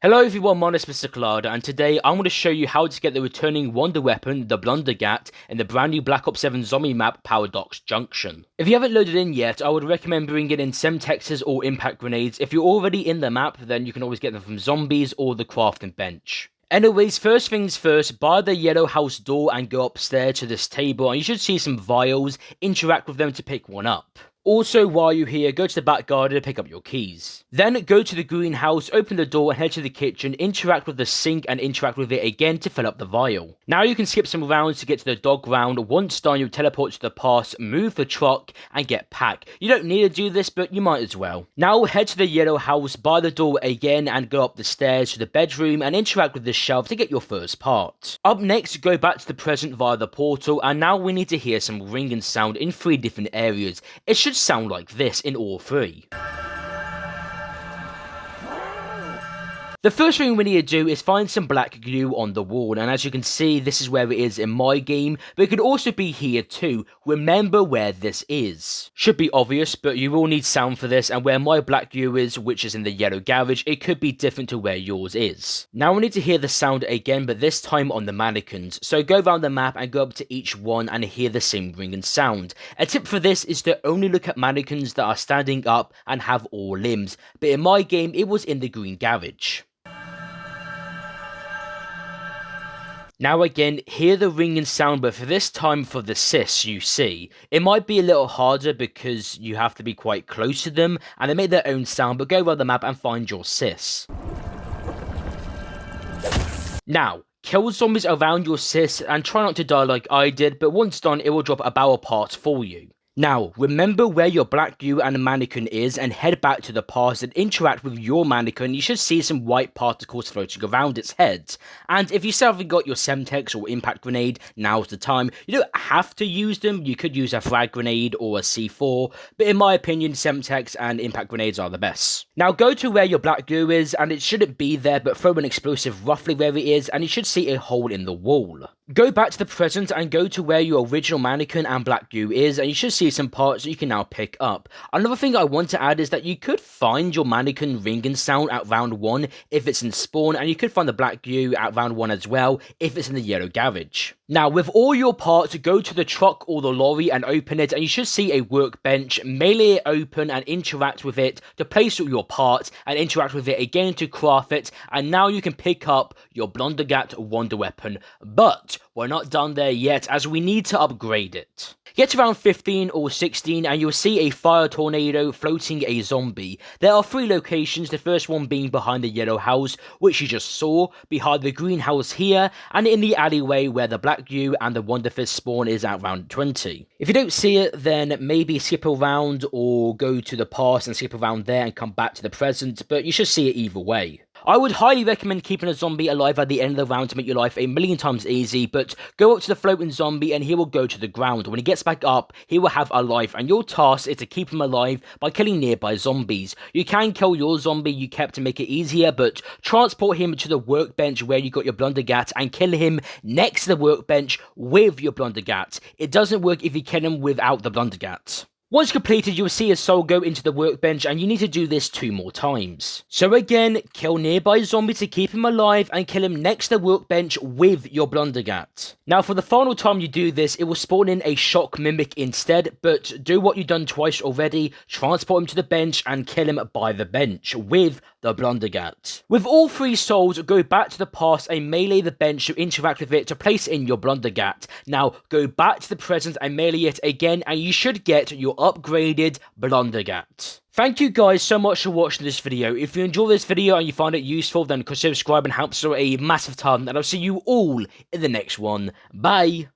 Hello everyone, my name is Mr. Collada, and today I'm going to show you how to get the returning wonder weapon, the Blundergat, in the brand new Black Ops 7 zombie map, Paradox Junction. If you haven't loaded in yet, I would recommend bringing in Semtexes or impact grenades. If you're already in the map, then you can always get them from zombies or the crafting bench. Anyways, first things first, buy the yellow house door and go upstairs to this table, and you should see some vials. Interact with them to pick one up. Also, while you're here, go to the back garden and pick up your keys. Then go to the greenhouse, open the door and head to the kitchen, interact with the sink and interact with it again to fill up the vial. Now you can skip some rounds to get to the dog round. Once done, you teleport to the past, move the truck and get pack. You don't need to do this, but you might as well. Now head to the yellow house, buy the door again and go up the stairs to the bedroom and interact with the shelf to get your first part. Up next, go back to the present via the portal, and now we need to hear some ringing sound in 3 different areas. It should sound like this in all 3. The first thing we need to do is find some black glue on the wall, and as you can see, this is where it is in my game, but it could also be here too. Remember where this is. Should be obvious, but you will need sound for this, and where my black glue is, which is in the yellow garage, it could be different to where yours is. Now we need to hear the sound again, but this time on the mannequins. So go around the map and go up to each one and hear the same ringing sound. A tip for this is to only look at mannequins that are standing up and have all limbs, but in my game, it was in the green garage. Now again, hear the ringing sound, but for this time for the sis, you see. It might be a little harder because you have to be quite close to them, and they make their own sound, but go around the map and find your sis. Now, kill zombies around your sis, and try not to die like I did, but once done, it will drop a barrel part for you. Now, remember where your black glue and the mannequin is and head back to the past and interact with your mannequin. You should see some white particles floating around its head. And if you still haven't got your Semtex or impact grenade, now's the time. You don't have to use them. You could use a frag grenade or a C4, but in my opinion, Semtex and impact grenades are the best. Now go to where your black glue is, and it shouldn't be there, but throw an explosive roughly where it is, and you should see a hole in the wall. Go back to the present and go to where your original mannequin and black glue is, and you should see some parts that you can now pick up. Another thing I want to add is that you could find your mannequin ringing sound at round 1 if it's in spawn, and you could find the black glue at round 1 as well if it's in the yellow garage. Now with all your parts, go to the truck or the lorry and open it, and you should see a workbench. Melee it open and interact with it to place all your parts and interact with it again to craft it, and now you can pick up your Blundergat wonder weapon. But we're not done there yet, as we need to upgrade it. Get to around 15 or 16 and you'll see a fire tornado floating a zombie. There are 3 locations, the first one being behind the yellow house, which you just saw, behind the green house here, and in the alleyway where the black glue and the Wonder Fist spawn is at round 20. If you don't see it, then maybe skip around or go to the past and skip around there and come back to the present, but you should see it either way. I would highly recommend keeping a zombie alive at the end of the round to make your life a million times easy, but go up to the floating zombie and he will go to the ground. When he gets back up, he will have a life, and your task is to keep him alive by killing nearby zombies. You can kill your zombie you kept to make it easier, but transport him to the workbench where you got your Blundergat and kill him next to the workbench with your Blundergat. It doesn't work if you kill him without the Blundergat. Once completed, you will see a soul go into the workbench, and you need to do this 2 more times. So again, kill nearby zombie to keep him alive and kill him next to the workbench with your Blundergat. Now for the final time you do this, it will spawn in a shock mimic instead, but do what you've done twice already, transport him to the bench and kill him by the bench with the Blundergat. With all 3 souls, go back to the past and melee the bench to interact with it to place in your Blundergat. Now go back to the present and melee it again, and you should get your upgraded Blundergat. Thank you guys so much for watching this video. If you enjoyed this video and you find it useful, then consider subscribing, helps us a massive ton, and I'll see you all in the next one. Bye!